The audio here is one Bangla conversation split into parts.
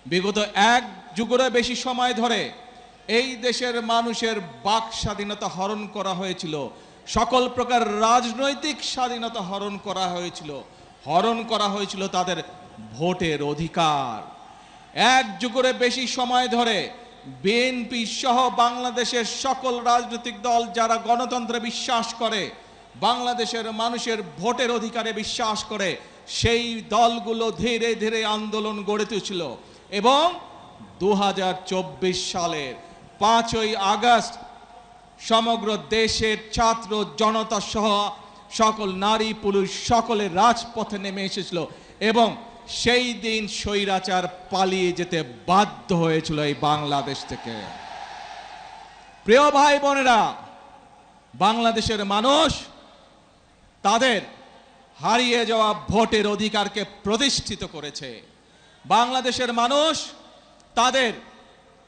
বিগত এক যুগেরও বেশি সময় ধরে এই দেশের মানুষের বাক স্বাধীনতা হরণ করা হয়েছিল, সকল প্রকার রাজনৈতিক স্বাধীনতা হরণ করা হয়েছিল তাদের ভোটের অধিকার। এক যুগেরও বেশি সময় ধরে বিএনপি সহ বাংলাদেশের সকল রাজনৈতিক দল যারা গণতন্ত্রে বিশ্বাস করে, বাংলাদেশের মানুষের ভোটের অধিকারে বিশ্বাস করে, সেই দলগুলো ধীরে ধীরে আন্দোলন গড়ে তুলেছিল এবং 2024 সালের 5ই আগস্ট সমগ্র দেশের ছাত্র জনতা সহ সকল নারী পুরুষ সকলে রাজপথে নেমে এসেছিল এবং সেই দিন স্বৈরাচার পালিয়ে যেতে বাধ্য হয়েছিল এই বাংলাদেশ থেকে। প্রিয় ভাই বোনেরা, বাংলাদেশের মানুষ তাদের হারিয়ে যাওয়া ভোটের অধিকারকে প্রতিষ্ঠিত করেছে। বাংলাদেশের মানুষ তাদের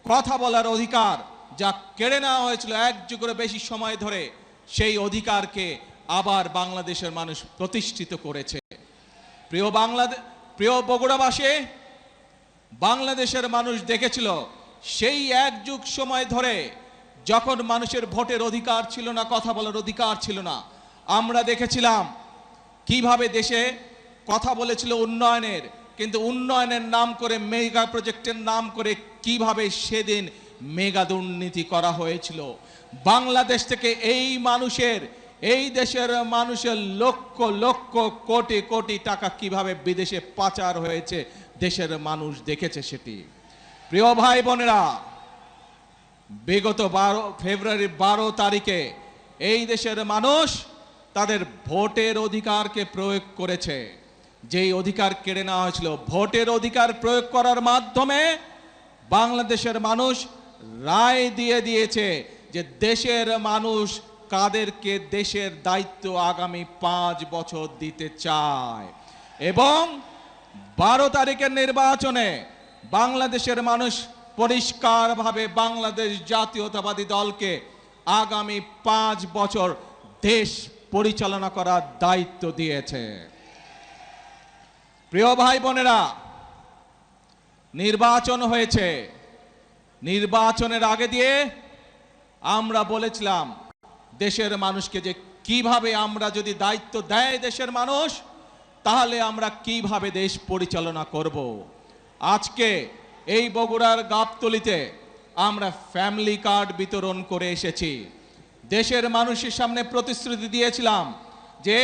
কথা বলার অধিকার যা কেড়ে নেওয়া হয়েছিল এক যুগের বেশি সময় ধরে, সেই অধিকারকে আবার বাংলাদেশের মানুষ প্রতিষ্ঠিত করেছে। প্রিয় বগুড়াবাসী, বাংলাদেশের মানুষ দেখেছিল সেই এক যুগ সময় ধরে যখন মানুষের ভোটের অধিকার ছিল না, কথা বলার অধিকার ছিল না, আমরা দেখেছিলাম কিভাবে দেশে কথা বলেছিল উন্নয়নের, কিন্তু উন্নয়নের নাম করে, মেগা প্রজেক্টের নাম করে কিভাবে সেদিন মেগা দুর্নীতি করা হয়েছিল। বাংলাদেশ থেকে এই দেশের মানুষের লক্ষ লক্ষ কোটি কোটি টাকা কিভাবে বিদেশে পাচার হয়েছে দেশের মানুষ দেখেছে সেটি। প্রিয় ভাই বোনেরা, বিগত ফেব্রুয়ারির 12 তারিখে এই দেশের মানুষ তাদের ভোটের অধিকারকে প্রয়োগ করেছে। যেই অধিকার কেড়ে নেওয়া হয়েছিল, ভোটের অধিকার প্রয়োগ করার মাধ্যমে বাংলাদেশের মানুষ রায় দিয়ে দিয়েছে যে দেশের মানুষ কাদেরকে দেশের দায়িত্ব আগামী 5 বছর দিতে চায় এবং 12 তারিখের নির্বাচনে বাংলাদেশের মানুষ পরিষ্কারভাবে বাংলাদেশ জাতীয়তাবাদী দলকে আগামী 5 বছর দেশ পরিচালনা করার দায়িত্ব দিয়েছে। প্রিয় ভাই বোনেরা, নির্বাচন হয়েছে। নির্বাচনের আগে দিয়ে আমরা বলেছিলাম দেশের মানুষকে যে কিভাবে আমরা যদি দায়িত্ব দেয় দেশের মানুষ, তাহলে আমরা কিভাবে দেশ পরিচালনা করব। আজকে এই বগুড়ার গাবতলীতে আমরা ফ্যামিলি কার্ড বিতরণ করে এসেছি। দেশের মানুষের সামনে প্রতিশ্রুতি দিয়েছিলাম যে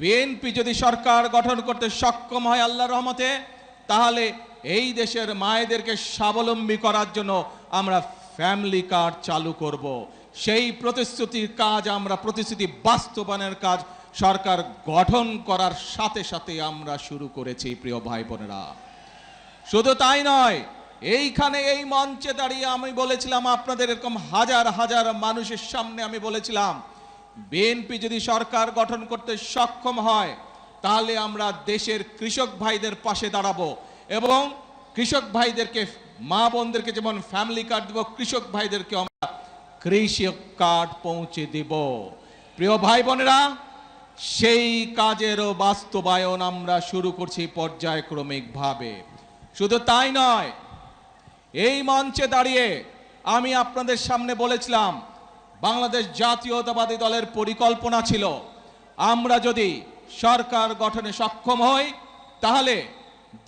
বিএনপি যদি সরকার গঠন করতে সক্ষম হয় আল্লাহর রহমতে, তাহলে এই দেশের মায়েদেরকে স্বাবলম্বী করার জন্য আমরা ফ্যামিলি কার্ড চালু করব। সেই প্রতিশ্রুতির কাজ, প্রতিশ্রুতি বাস্তবায়নের কাজ সরকার গঠন করার সাথে সাথে আমরা শুরু করেছি। প্রিয় ভাই বোনেরা, শুধু তাই নয়, এইখানে এই মঞ্চে দাঁড়িয়ে আমি বলেছিলাম আপনাদের, এরকম হাজার হাজার মানুষের সামনে আমি বলেছিলাম বিএনপি যদি সরকার গঠন করতে সক্ষম হয় তাহলে আমরা দেশের কৃষক ভাইদের পাশে দাঁড়াবো এবং কৃষক ভাইদেরকে, মা বোনদেরকে যেমন ফ্যামিলি কার্ড দেব, কৃষক ভাইদেরকে আমরা কৃষক কার্ড পৌঁছে দেব। প্রিয় ভাই বোনেরা, সেই কাজেরও বাস্তবায়ন আমরা শুরু করছি পর্যায়ক্রমিকভাবে। শুধু তাই নয়, এই মঞ্চে দাঁড়িয়ে আমি আপনাদের সামনে বলেছিলাম বাংলাদেশ জাতীয়তাবাদী দলের পরিকল্পনা ছিল আমরা যদি সরকার গঠনে সক্ষম হই তাহলে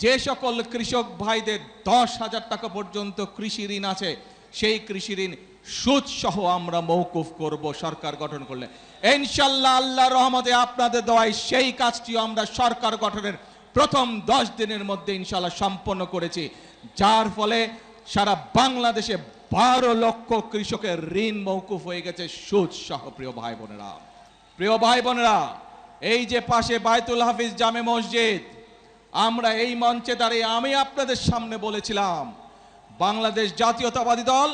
যে সকল কৃষক ভাইদের 10,000 টাকা পর্যন্ত কৃষি ঋণ আছে, সেই কৃষি ঋণ সুদ সহ আমরা মওকুফ করব সরকার গঠন করলে। ইনশাআল্লাহ আল্লাহর রহমতে আপনাদের দোয়ায় সেই কাজটিও আমরা সরকার গঠনের প্রথম 10 দিনের মধ্যে ইনশাআল্লাহ সম্পন্ন করেছি, যার ফলে সারা বাংলাদেশে 12 লক্ষ কৃষকের ঋণ মওকুফ হয়ে গেছে সুদ সহ। প্রিয় ভাই বোনেরা, এই যে পাশে বায়তুল হাফিজ জামে মসজিদ, আমরা এই মঞ্চে দাঁড়িয়ে আমি আপনাদের সামনে বলেছিলাম বাংলাদেশ জাতীয়তাবাদী দল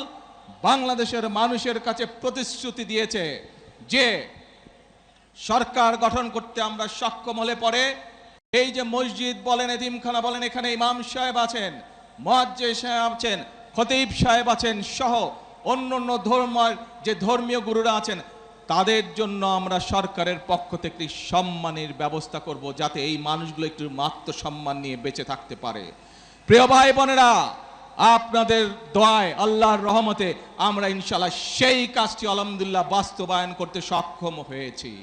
বাংলাদেশের মানুষের কাছে প্রতিশ্রুতি দিয়েছে যে সরকার গঠন করতে আমরা সক্ষম হলে পরে এই যে মসজিদ বলেন, এতিমখানা বলেন, এখানে ইমাম সাহেব আছেন, মুয়াজ্জিন সাহেব আছেন, খতিব সাহেব আছেন সহ অন্যান্য ধর্মের যে ধর্মীয় গুরুরা আছেন, তাদের জন্য আমরা সরকারের পক্ষ থেকে সম্মানের ব্যবস্থা করব যাতে এই মানুষগুলো একটু আত্মসম্মান নিয়ে বেঁচে থাকতে পারে। প্রিয় ভাই বোনেরা, আপনাদের দোয়ায়, আল্লাহর রহমতে আমরা ইনশাআল্লাহ সেই কাজটি আলহামদুলিল্লাহ বাস্তবায়ন করতে সক্ষম হয়েছি।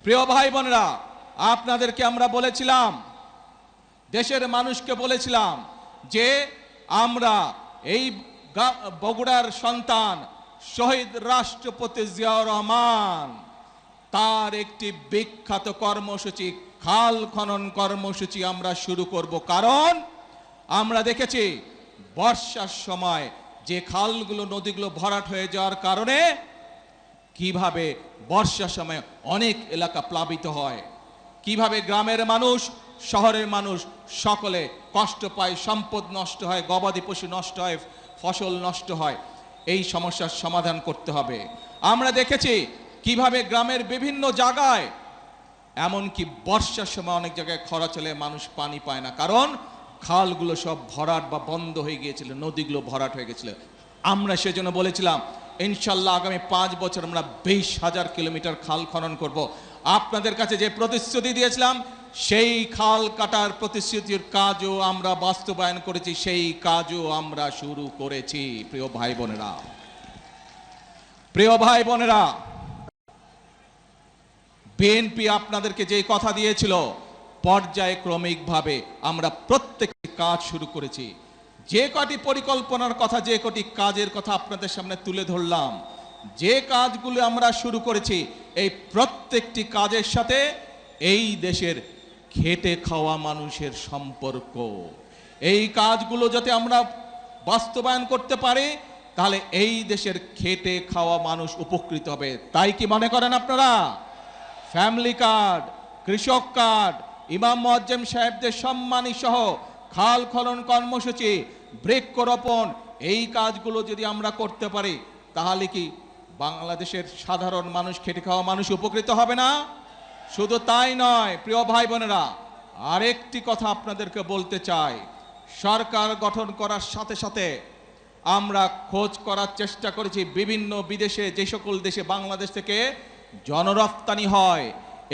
প্রিয় ভাই বোনেরা, আপনাদেরকে আমরা বলেছিলাম, দেশের মানুষকে বলেছিলাম যে আমরা এই বগুড়ার সন্তান শহীদ রাষ্ট্রপতি জিয়াউর রহমান তার একটি বিখ্যাত কর্মসূচি, খাল খনন কর্মসূচি আমরা শুরু করব। কারণ আমরা দেখেছি বর্ষার সময় যে খালগুলো, নদীগুলো ভরাট হয়ে যাওয়ার কারণে কিভাবে বর্ষার সময় অনেক এলাকা প্লাবিত হয়, কিভাবে গ্রামের মানুষ, শহরের মানুষ সকলে কষ্ট পায়, সম্পদ নষ্ট হয়, গবাদি পশু নষ্ট হয়, ফসল নষ্ট হয়। এই সমস্যার সমাধান করতে হবে। আমরা দেখেছি কিভাবে গ্রামের বিভিন্ন জায়গায়, এমনকি বর্ষার সময় অনেক জায়গায় খরা চলে, মানুষ পানি পায় না, কারণ খালগুলো সব ভরাট বা বন্ধ হয়ে গিয়েছিল, নদীগুলো ভরাট হয়ে গেছিল। আমরা সেজন্য বলেছিলাম ইনশাল্লাহ আগামী 5 বছর আমরা 20,000 কিলোমিটার খাল খনন করব। আপনাদের কাছে যে প্রতিশ্রুতি দিয়েছিলাম, সেই খাল কাটার প্রতিশ্রুতির কাজও আমরা বাস্তবায়ন করেছি, সেই কাজও আমরা শুরু করেছি। প্রিয় ভাই বোনেরা, প্রিয় ভাই বোনেরা, বিএনপি আপনাদেরকে যে কথা দিয়েছিল, পর্যায়ক্রমিকভাবে আমরা প্রত্যেকটি কাজ শুরু করেছি। যে কটি পরিকল্পনার কথা, যে কটি কাজের কথা আপনাদের সামনে তুলে ধরলাম, যে কাজগুলো আমরা শুরু করেছি, এই প্রত্যেকটি কাজের সাথে এই দেশের খেটে খাওয়া মানুষের সম্পর্ক। এই কাজগুলো যাতে আমরা বাস্তবায়ন করতে পারি, তাহলে এই দেশের খেটে খাওয়া মানুষ উপকৃত হবে। তাই কি মনে করেন আপনারা? ফ্যামিলি কার্ড, কৃষক কার্ড, ইমাম মুয়াজ্জেম সাহেবদের সম্মানী সহ খাল খনন কর্মসূচি, বৃক্ষরোপণ, এই কাজগুলো যদি আমরা করতে পারি, তাহলে কি বাংলাদেশের সাধারণ মানুষ, খেটে খাওয়া মানুষ উপকৃত হবে না? শুধু তাই নয় প্রিয় ভাই বোনেরা, আরেকটি কথা আপনাদেরকে বলতে চাই। সরকার গঠন করার সাথে সাথে আমরা খোঁজ করার চেষ্টা করেছি বিভিন্ন বিদেশে, যে সকল দেশে বাংলাদেশ থেকে জনরপ্তানি হয়,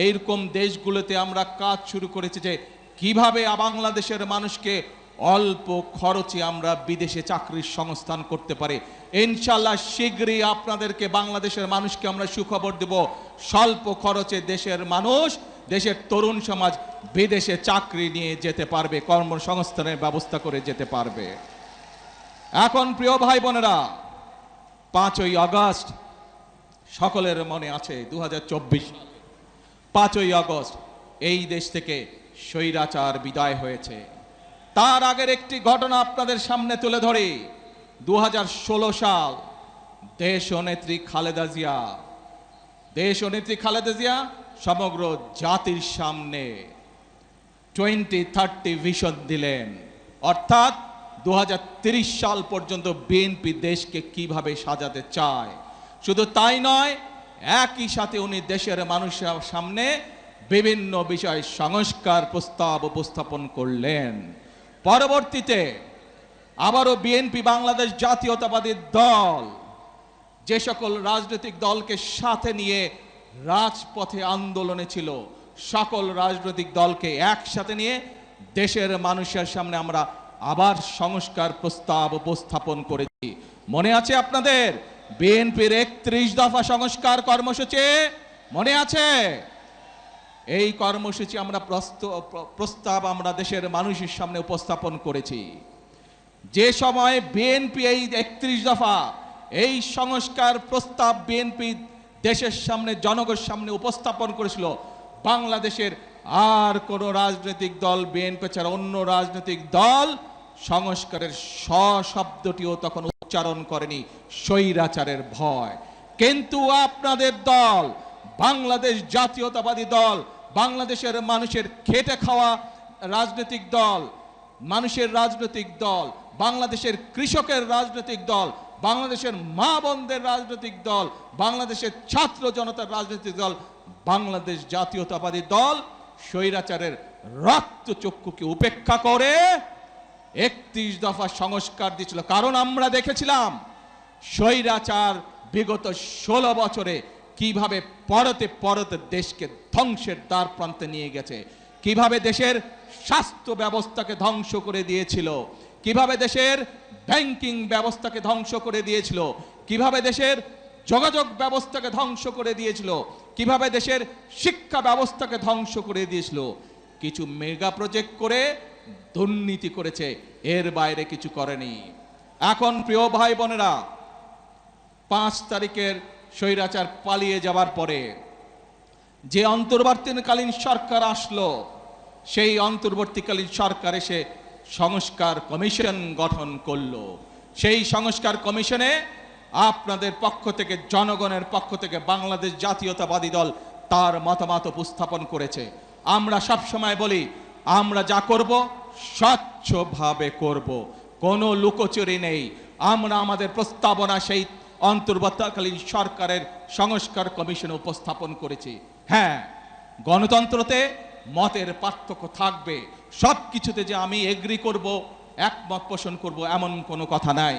এইরকম দেশগুলোতে আমরা কাজ শুরু করেছি যে কিভাবে বাংলাদেশের মানুষকে অল্প খরচে আমরা বিদেশে চাকরির সংস্থান করতে পারি। ইনশাআল্লাহ শীঘ্রই আপনাদেরকে, বাংলাদেশের মানুষকে আমরা সুখবর দেব, স্বল্প খরচে দেশের মানুষ, দেশের তরুণ সমাজ বিদেশে চাকরি নিয়ে যেতে পারবে, কর্মসংস্থানের ব্যবস্থা করে যেতে পারবে। এখন প্রিয় ভাই বোনেরা, 5ই আগস্ট সকলের মনে আছে, 2024 5ই আগস্ট এই দেশ থেকে স্বৈরাচার বিদায় হয়েছে। তার আগের একটি ঘটনা আপনাদের সামনে তুলে ধরি। 2016 সাল, দেশনেত্রী খালেদা জিয়া সমগ্র জাতির সামনে 2030 ভিশন দিলেন। অর্থাৎ 2030 সাল পর্যন্ত বিএনপি দেশকে কিভাবে সাজাতে চায়। শুধু তাই নয়, একই সাথে উনি দেশের মানুষের সামনে বিভিন্ন বিষয় সংস্কার প্রস্তাব উপস্থাপন করলেন। পরবর্তীতে আবারও বিএনপি, বাংলাদেশ জাতীয়তাবাদী দল, যে সকল রাজনৈতিক দলকে সাথে নিয়ে রাজপথে আন্দোলনে ছিল, সকল রাজনৈতিক দলকে একসাথে নিয়ে দেশের মানুষের সামনে আমরা আবার সংস্কার প্রস্তাব উপস্থাপন করেছি। মনে আছে আপনাদের বিএনপির 31 দফা সংস্কার কর্মসূচি? মনে আছে? এই কর্মসূচি আমরা প্রস্তাব আমরা দেশের মানুষের সামনে উপস্থাপন করেছি। যে সময় বিএনপি এই 31 দফা এই সংস্কার প্রস্তাব বিএনপি দেশের সামনে, জনগণের সামনে উপস্থাপন করেছিল, বাংলাদেশের আর কোন রাজনৈতিক দল, বিএনপি ছাড়া অন্য রাজনৈতিক দল সংস্কারের শব্দটিও তখন উচ্চারণ করেনি, স্বৈরাচারের ভয়। কিন্তু আপনাদের দল, বাংলাদেশ জাতীয়তাবাদী দল, বাংলাদেশের মানুষের খেটে খাওয়া রাজনৈতিক দল, মানুষের রাজনৈতিক দল, বাংলাদেশের কৃষকের রাজনৈতিক দল, বাংলাদেশের মা বোনদের রাজনৈতিক দল, বাংলাদেশের ছাত্র জনতার রাজনৈতিক দল, বাংলাদেশ জাতীয়তাবাদী দল স্বৈরাচারের রক্তচক্ষুকে উপেক্ষা করে 31 দফা সংস্কার দিয়েছিল। কারণ আমরা দেখেছিলাম স্বৈরাচার বিগত 16 বছরে কিভাবে পরতে পরতে দেশকে ধ্বংসের দ্বার প্রান্তে নিয়ে গেছে, কিভাবে দেশের স্বাস্থ্য ব্যবস্থাকে ধ্বংস করে দিয়েছিল, কিভাবে দেশের ব্যাংকিং ব্যবস্থাকে ধ্বংস করে দিয়েছিল, কিভাবে দেশের যোগাযোগ ব্যবস্থাকে ধ্বংস করে দিয়েছিল, কিভাবে দেশের শিক্ষা ব্যবস্থাকে ধ্বংস করে দিয়েছিল। কিছু মেগা প্রজেক্ট করে দুর্নীতি করেছে, এর বাইরে কিছু করেনি। এখন প্রিয় ভাই বোনেরা, 5 তারিখের স্বৈরাচার পালিয়ে যাবার পরে যে অন্তর্বর্তীকালীন সরকার আসলো, সেই অন্তর্বর্তীকালীন সরকার এসে সংস্কার কমিশন গঠন করলো। সেই সংস্কার কমিশনে আপনাদের পক্ষ থেকে, জনগণের পক্ষ থেকে বাংলাদেশ জাতীয়তাবাদী দল তার মতামত উপস্থাপন করেছে। আমরা সব সময় বলি, আমরা যা করব স্বচ্ছভাবে করব, কোনো লুকোচুরি নেই। আমরা আমাদের প্রস্তাবনা সেই অন্তর্বর্তীকালীন সরকারের সংস্কার কমিশনে উপস্থাপন করেছি। হ্যাঁ, গণতন্ত্রতে মতের পার্থক্য থাকবে, সব কিছুতে যে আমি এগ্রি করব, একমত পোষণ করব, এমন কোনো কথা নাই।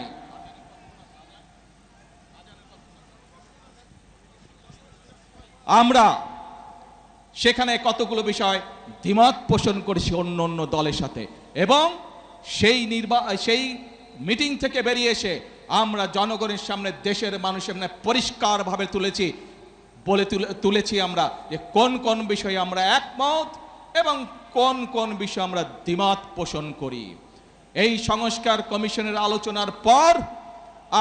আমরা সেখানে কতগুলো বিষয় দ্বিমত পোষণ করেছি অন্য অন্য দলের সাথে, এবং সেই মিটিং থেকে বেরিয়ে এসে আমরা জনগণের সামনে, দেশের মানুষের সামনে পরিষ্কারভাবে তুলেছি আমরা যে কোন কোন বিষয়ে আমরা একমত এবং কোন কোন বিষয়ে আমরা দ্বিমত পোষণ করি। এই সংস্কার কমিশনের আলোচনার পর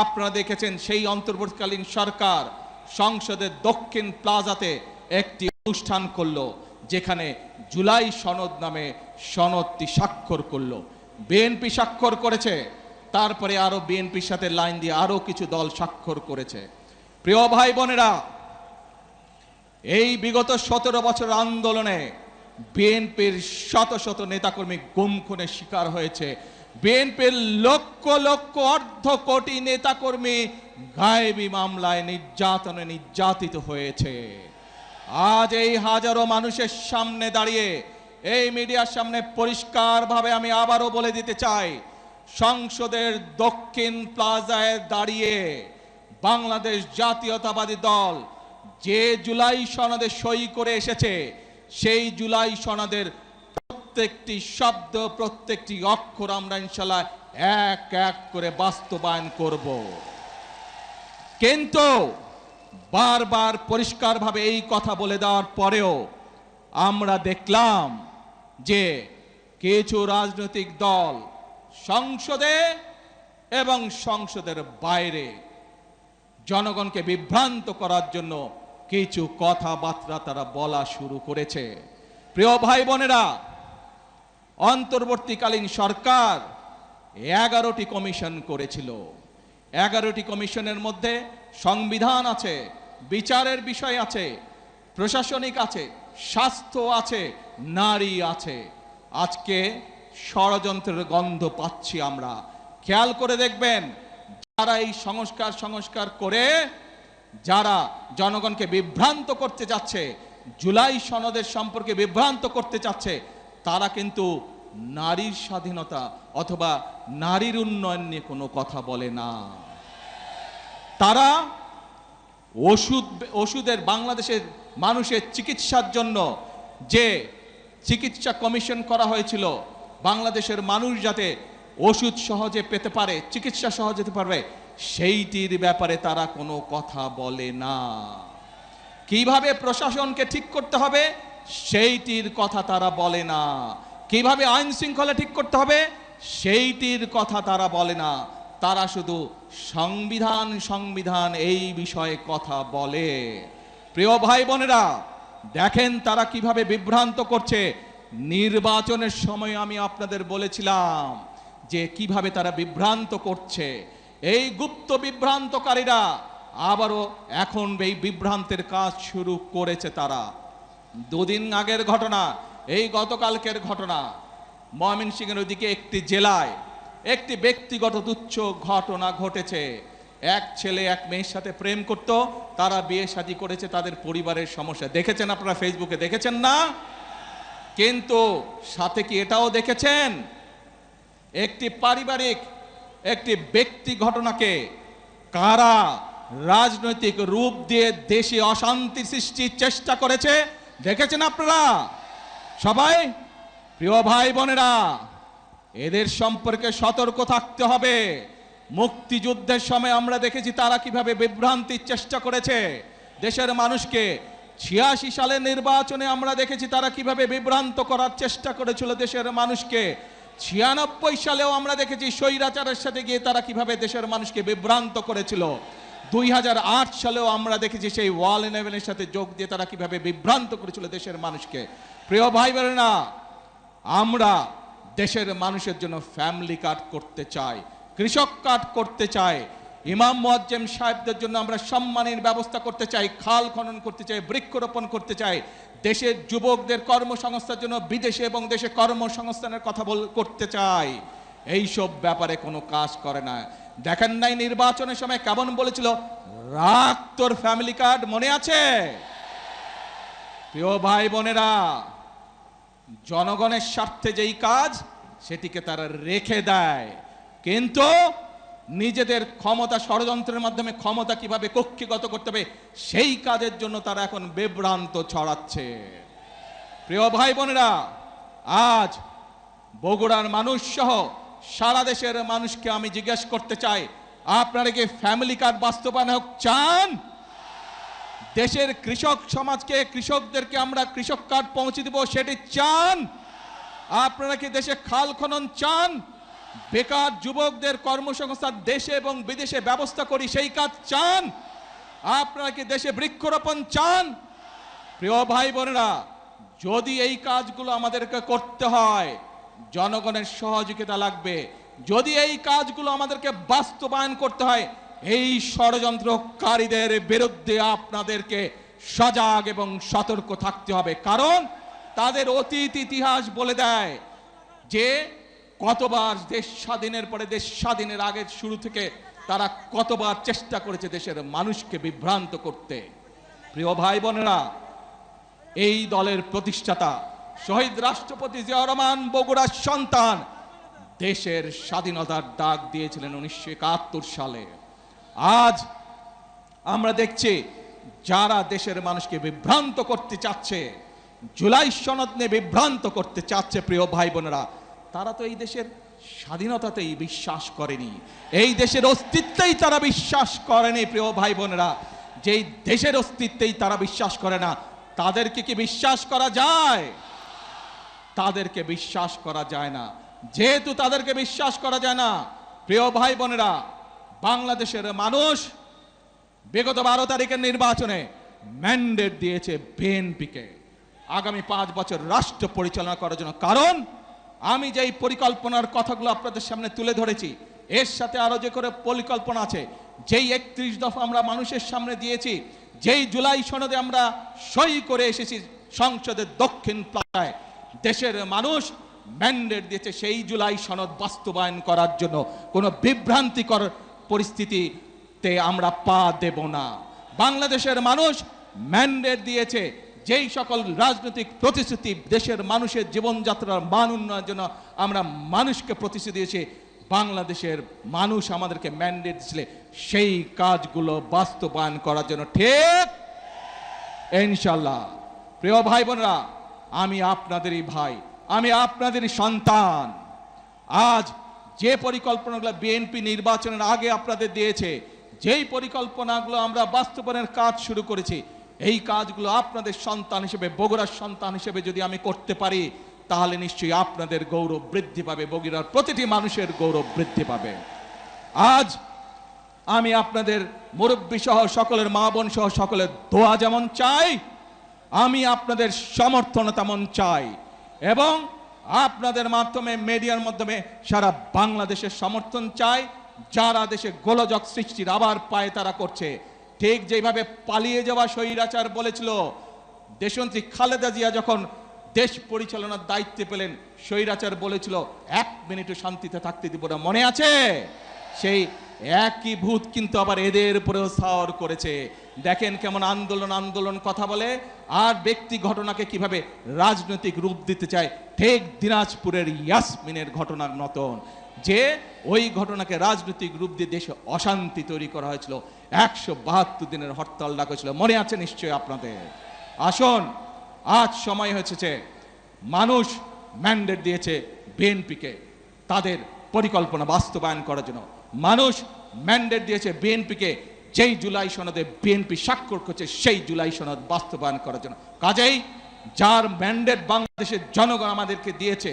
আপনারা দেখেছেন সেই অন্তর্বর্তীকালীন সরকার সংসদের দক্ষিণ প্লাজাতে একটি অনুষ্ঠান করলো, যেখানে জুলাই সনদ নামে সনদটি স্বাক্ষর করলো। বিএনপি স্বাক্ষর করেছে, তারপরে আরো বিএনপির সাথে লাইন দিয়ে আরো কিছু দল স্বাক্ষর করেছে। প্রিয় ভাই বোনেরা, এই বিগত 17 বছর আন্দোলনে বিএনপির শত শত নেতাকর্মী গুম খুনের শিকার হয়েছে। বিএনপির লক্ষ লক্ষ অর্ধ কোটি নেতাকর্মী গায়েবী মামলায় নির্যাতিত হয়েছে। আজ এই হাজারো মানুষের সামনে দাঁড়িয়ে, এই মিডিয়ার সামনে পরিষ্কারভাবে আমি আবারও বলে দিতে চাই, সংসদের দক্ষিণ প্লাজায় দাঁড়িয়ে বাংলাদেশ জাতীয়তাবাদী দল যে জুলাই সনদে সই করে এসেছে, সেই জুলাই সনদের প্রত্যেকটি শব্দ, প্রত্যেকটি অক্ষর আমরা ইনশাআল্লাহ এক এক করে বাস্তবায়ন করব। কিন্তু বারবার পরিষ্কারভাবে এই কথা বলে দেওয়ার পরেও আমরা দেখলাম যে কিছু রাজনৈতিক দল সংসদে এবং সংসদের বাইরে জনগণকে বিভ্রান্ত করার জন্য কিছু কথাবার্তা তারা বলা শুরু করেছে। প্রিয় ভাই বোনেরা, অন্তর্বর্তীকালীন সরকার 11টি কমিশন করেছিল। 11টি কমিশনের মধ্যে সংবিধান আছে, বিচারের বিষয় আছে, প্রশাসনিক আছে, স্বাস্থ্য আছে, নারী আছে। আজকে ষড়যন্ত্রের গন্ধ পাচ্ছি আমরা। খেয়াল করে দেখবেন, যারা এই সংস্কার করে যারা জনগণকে বিভ্রান্ত করতে যাচ্ছে, জুলাই সনদের সম্পর্কে বিভ্রান্ত করতে চাচ্ছে, তারা কিন্তু নারীর স্বাধীনতা অথবা নারীর উন্নয়ন নিয়ে কোনো কথা বলে না। তারা ওষুধের, বাংলাদেশের মানুষের চিকিৎসার জন্য যে চিকিৎসা কমিশন করা হয়েছিল, বাংলাদেশের মানুষ যাতে ওষুধ সহজে পেতে পারে, চিকিৎসা সহজে পেতে পারবে, সেইটির ব্যাপারে তারা কোনো কথা বলে না। কিভাবে প্রশাসনকে ঠিক করতে হবে সেইটির কথা তারা বলে না। কিভাবে আইন শৃঙ্খলা ঠিক করতে হবে সেইটির কথা তারা বলে না। তারা শুধু সংবিধান এই বিষয়ে কথা বলে। প্রিয় ভাই বোনেরা, দেখেন তারা কিভাবে বিভ্রান্ত করছে। নির্বাচনের সময় আমি আপনাদের বলেছিলাম যে কিভাবে তারা বিভ্রান্ত করছে। এই গুপ্ত বিভ্রান্তকারীরা আবারও এখন এই বিভ্রান্তের কাজ শুরু করেছে। তারা দুদিন আগের ঘটনা, এই গতকালকের ঘটনা, ময়মনসিংহের ওদিকে একটি জেলায় একটি ব্যক্তিগত তুচ্ছ ঘটনা ঘটেছে। এক ছেলে এক মেয়ের সাথে প্রেম করত, তারা বিয়ে শাদী করেছে, তাদের পরিবারের সমস্যা দেখেছেন আপনারা, ফেসবুকে দেখেছেন না? কিন্তু সাথে কি এটাও দেখেছেন, একটি পারিবারিক, একটি ব্যক্তি ঘটনাকে কারা রাজনৈতিক রূপ দিয়ে দেশে অশান্তি সৃষ্টির চেষ্টা করেছে? দেখেছেন আপনারা সবাই? প্রিয় ভাই বোনেরা, এদের সম্পর্কে সতর্ক থাকতে হবে। মুক্তিযুদ্ধের সময় আমরা দেখেছি তারা কিভাবে বিভ্রান্তির চেষ্টা করেছে দেশের মানুষকে। ৮৬ সালের নির্বাচনে আমরা দেখেছি তারা কিভাবে বিভ্রান্ত করার চেষ্টা করেছিল দেশের মানুষকে। ৯৬ সালেও আমরা দেখেছি স্বৈরাচারের সাথে গিয়ে তারা কিভাবে দেশের মানুষকে বিভ্রান্ত করেছিল। ২০০৮ সালেও আমরা দেখেছি সেই ওয়াল 11-এর সাথে যোগ দিয়ে তারা কিভাবে বিভ্রান্ত করেছিল দেশের মানুষকে। প্রিয় ভাই বোনেরা, আমরা দেশের মানুষের জন্য ফ্যামিলি কার্ড করতে চাই, কৃষক কার্ড করতে চাই, ইমাম মুয়াজ্জেম সাহেবদের জন্য আমরা সম্মানের ব্যবস্থা করতে চাই, খাল খনন করতে চাই, বৃক্ষরোপণ করতে চাই, দেশের যুবকদের কর্মসংস্থানের জন্য বিদেশে এবং দেশে কর্মসংস্থানের কথা করতে চাই। এইসব ব্যাপারে কোনো কাজ করে না। দেখেন নাই নির্বাচনের সময় কেমন বলেছিল, রাখ তোর ফ্যামিলি কার্ড, মনে আছে? প্রিয় ভাই বোনেরা, জনগণের স্বার্থে যেই কাজ সেটিকে তারা রেখে দেয়, কিন্তু নিজেদের ক্ষমতা ষড়যন্ত্রের মাধ্যমে ক্ষমতা কিভাবে কক্ষিগত করতে হবে সেই কাজের জন্য তারা এখন বিভ্রান্ত ছড়াচ্ছে। প্রিয় ভাই বোনেরা, আজ বগুড়ার মানুষ সহ সারা দেশের মানুষকে আমি জিজ্ঞেস করতে চাই, আপনারা কি ফ্যামিলি কার্ড বাস্তবায়ন হোক চান? দেশের কৃষক সমাজকে, কৃষকদেরকে আমরা কৃষক কার্ড পৌঁছে দিব সেটি চান? আপনারা কি দেশে খাল খনন চান? বেকার যুবকদের কর্মসংস্থান দেশে এবং বিদেশে ব্যবস্থা করি সেই কাজ চান? আপনারা কি দেশে বৃক্ষরোপণ চান? প্রিয় ভাই বোনেরা, যদি এই কাজগুলো আমাদেরকে করতে হয় জনগণের সহযোগিতা লাগবে। যদি এই কাজগুলো আমাদেরকে বাস্তবায়ন করতে হয় এই ষড়যন্ত্রকারীদের বিরুদ্ধে আপনাদেরকে সজাগ এবং সতর্ক থাকতে হবে। কারণ তাদের অতীত ইতিহাস বলে দেয় যে কতবার দেশ স্বাধীনের পরে, দেশ স্বাধীনের আগের শুরু থেকে তারা কতবার চেষ্টা করেছে দেশের মানুষকে বিভ্রান্ত করতে। প্রিয় ভাই বোনেরা, এই দলের প্রতিষ্ঠাতা শহীদ রাষ্ট্রপতি জিয়াউর রহমান বগুড়ার সন্তান, দেশের স্বাধীনতার ডাক দিয়েছিলেন ১৯৭১ সালে। আজ আমরা দেখছি যারা দেশের মানুষকে বিভ্রান্ত করতে চাচ্ছে, জুলাই সনদ নিয়ে বিভ্রান্ত করতে চাচ্ছে, প্রিয় ভাই বোনেরা, তারা তো এই দেশের স্বাধীনতাতেই বিশ্বাস করেনি, এই দেশের অস্তিত্বেই তারা বিশ্বাস করেনি। প্রিয় ভাই বোনেরা, যেই দেশের অস্তিত্বেই তারা বিশ্বাস করে না, তাদেরকে কি বিশ্বাস করা যায়? তাদেরকে বিশ্বাস করা যায় না। যেহেতু তাদেরকে বিশ্বাস করা যায় না, প্রিয় ভাই বোনেরা, বাংলাদেশের মানুষ বিগত 12 তারিখের নির্বাচনে ম্যান্ডেট দিয়েছে বিএনপিকে আগামী 5 বছর রাষ্ট্র পরিচালনা করার জন্য। কারণ আমি যেই পরিকল্পনার কথাগুলো আপনাদের সামনে তুলে ধরেছি, এর সাথে আরো যে করে পরিকল্পনা আছে, যেই 31 দফা আমরা মানুষের সামনে দিয়েছি, যেই জুলাই সনদে আমরা সই করে এসেছি সংসদের দক্ষিণ প্লাজায়, দেশের মানুষ ম্যান্ডেট দিয়েছে সেই জুলাই সনদ বাস্তবায়ন করার জন্য। কোনো বিভ্রান্তিকর পরিস্থিতিতে আমরা পা দেব না। বাংলাদেশের মানুষ ম্যান্ডেট দিয়েছে যেই সকল রাজনৈতিক প্রতিশ্রুতি দেশের মানুষের জীবনযাত্রার মান উন্নয়নের জন্য আমরা মানুষকে প্রতিশ্রুতি দিয়েছি, বাংলাদেশের মানুষ আমাদেরকে ম্যান্ডেট দিয়েছিল সেই কাজগুলো বাস্তবায়ন করার জন্য। ঠিক ইনশাআল্লাহ। প্রিয় ভাই বোনেরা, আমি আপনাদেরই ভাই, আমি আপনাদেরই সন্তান। আজ যে পরিকল্পনাগুলো বিএনপি নির্বাচনের আগে আপনাদের দিয়েছে, যেই পরিকল্পনাগুলো আমরা বাস্তবায়নের কাজ শুরু করেছি, এই কাজগুলো আপনাদের সন্তান হিসেবে, বগুড়ার সন্তান হিসেবে যদি আমি করতে পারি, তাহলে নিশ্চয়ই আপনাদের গৌরব বৃদ্ধি পাবে, বগুড়ার প্রতিটি মানুষের গৌরব বৃদ্ধি পাবে। আজ আমি আপনাদের মুরব্বী সহ সকলের, মা বোন সহ সকলের দোয়া যেমন চাই, আমি আপনাদের সমর্থন তেমন চাই, এবং আপনাদের মাধ্যমে, মিডিয়ার মাধ্যমে সারা বাংলাদেশের সমর্থন চাই। যারা দেশে গোলযোগ সৃষ্টির আবার পায় তারা করছে, ঠিক যেভাবে পালিয়ে যাওয়া স্বৈরাচার বলেছিল, দেশনেত্রী খালেদা জিয়া যখন দেশ পরিচালনার দায়িত্বে পেলেন, স্বৈরাচার বলেছিল 1 মিনিটও শান্তিতে থাকতে দিব না, মনে আছে? সেই একই ভূত কিন্তু আবার এদের উপরেও সাওর করেছে। দেখেন কেমন আন্দোলন আন্দোলন কথা বলে, আর ব্যক্তি ঘটনাকে কিভাবে রাজনৈতিক রূপ দিতে চায়। ঠিক দিনাজপুরের ইয়াসমিনের ঘটনার মতন, যে ওই ঘটনাকে রাজনৈতিক রূপ দিয়ে দেশে অশান্তি তৈরি করা হয়েছিল, 172 দিনের হরতাল ডাকা হয়েছিল, মনে আছে নিশ্চয়ই আপনাদের। আসুন, আজ সময় হয়েছে মানুষ ম্যান্ডেট দিয়েছে বিএনপিকে তাদের পরিকল্পনা বাস্তবায়ন করার জন্য। মানুষ ম্যান্ডেট দিয়েছে বিএনপিকে যেই জুলাই সনদে বিএনপি স্বাক্ষর করছে সেই জুলাই সনদ বাস্তবায়ন করার জন্য। কাজেই যার ম্যান্ডেট বাংলাদেশের জনগণ আমাদেরকে দিয়েছে,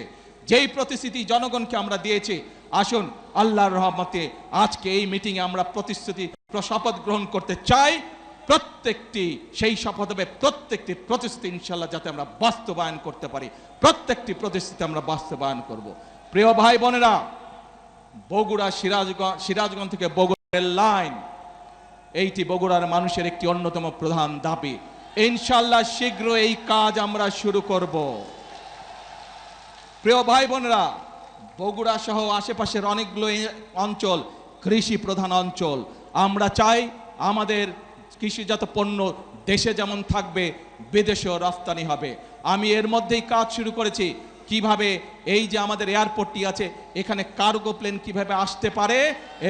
যেই প্রতিশ্রুতি জনগণকে আমরা দিয়েছি, আসুন আল্লাহর রহমতে আজকে এই মিটিংয়ে আমরা প্রতিশ্রুতি শপথ গ্রহণ করতে চাই। প্রত্যেকটি সেই শপথ হবে প্রত্যেকটি প্রতিশ্রুতি ইনশাআল্লাহ যাতে আমরা বাস্তবায়ন করতে পারি, প্রত্যেকটি প্রতিশ্রুতি আমরা বাস্তবায়ন করব। প্রিয় ভাই বোনেরা, বগুড়া সিরাজগঞ্জ থেকে বগুড়া রেল লাইন, এইটি বগুড়ার মানুষের একটি অন্যতম প্রধান দাবি। ইনশাআল্লাহ শীঘ্র এই কাজ আমরা শুরু করব। প্রিয় ভাই বোনেরা, বগুড়া সহ আশেপাশের অনেকগুলো অঞ্চল কৃষি প্রধান অঞ্চল। আমরা চাই আমাদের কৃষিজাত পণ্য দেশে যেমন থাকবে বিদেশেও রফতানি হবে। আমি এর মধ্যেই কাজ শুরু করেছি কিভাবে এই যে আমাদের এয়ারপোর্টটি আছে এখানে কার্গো প্লেন কিভাবে আসতে পারে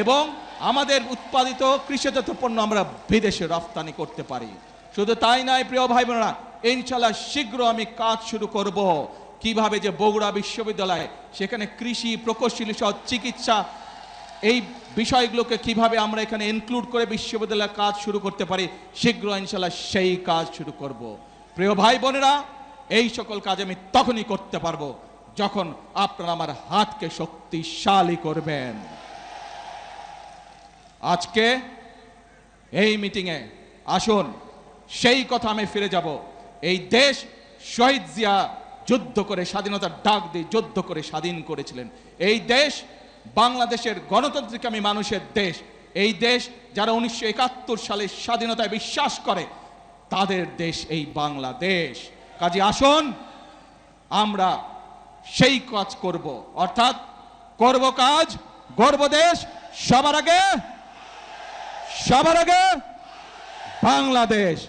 এবং আমাদের উৎপাদিত কৃষিজাত পণ্য আমরা বিদেশে রফতানি করতে পারি। শুধু তাই নয় প্রিয় ভাই বোনেরা, ইনশাআল্লাহ শীঘ্র আমি কাজ শুরু করব কিভাবে যে বগুড়া বিশ্ববিদ্যালয় সেখানে কৃষি প্রকৌশলী সহ চিকিৎসা এই বিষয়গুলোকে কিভাবে আমরা এখানে ইনক্লুড করে বিশ্ববিদ্যালয়ের কাজ শুরু করতে পারি। শীঘ্র ইনশাআল্লাহ সেই কাজ শুরু করব। প্রিয় ভাই বোনেরা, এই সকল কাজ আমি তখনই করতে পারবো যখন আপনারা আমার হাতকে শক্তিশালী করবেন। আজকে এই মিটিংয়ে আসুন সেই কথা আমি ফিরে যাব। এই দেশ শহীদ জিয়া যুদ্ধ করে স্বাধীনতার ডাক দিয়ে যুদ্ধ করে স্বাধীন করেছিলেন। এই দেশ বাংলাদেশের গণতান্ত্রিকামী মানুষের দেশ। এই দেশ যারা 1971 সালের স্বাধীনতায় বিশ্বাস করে তাদের দেশ এই বাংলাদেশ। কাজে আসুন আমরা সেই কাজ করব, অর্থাৎ করব কাজ, গর্ব দেশ, সবার আগে বাংলাদেশ।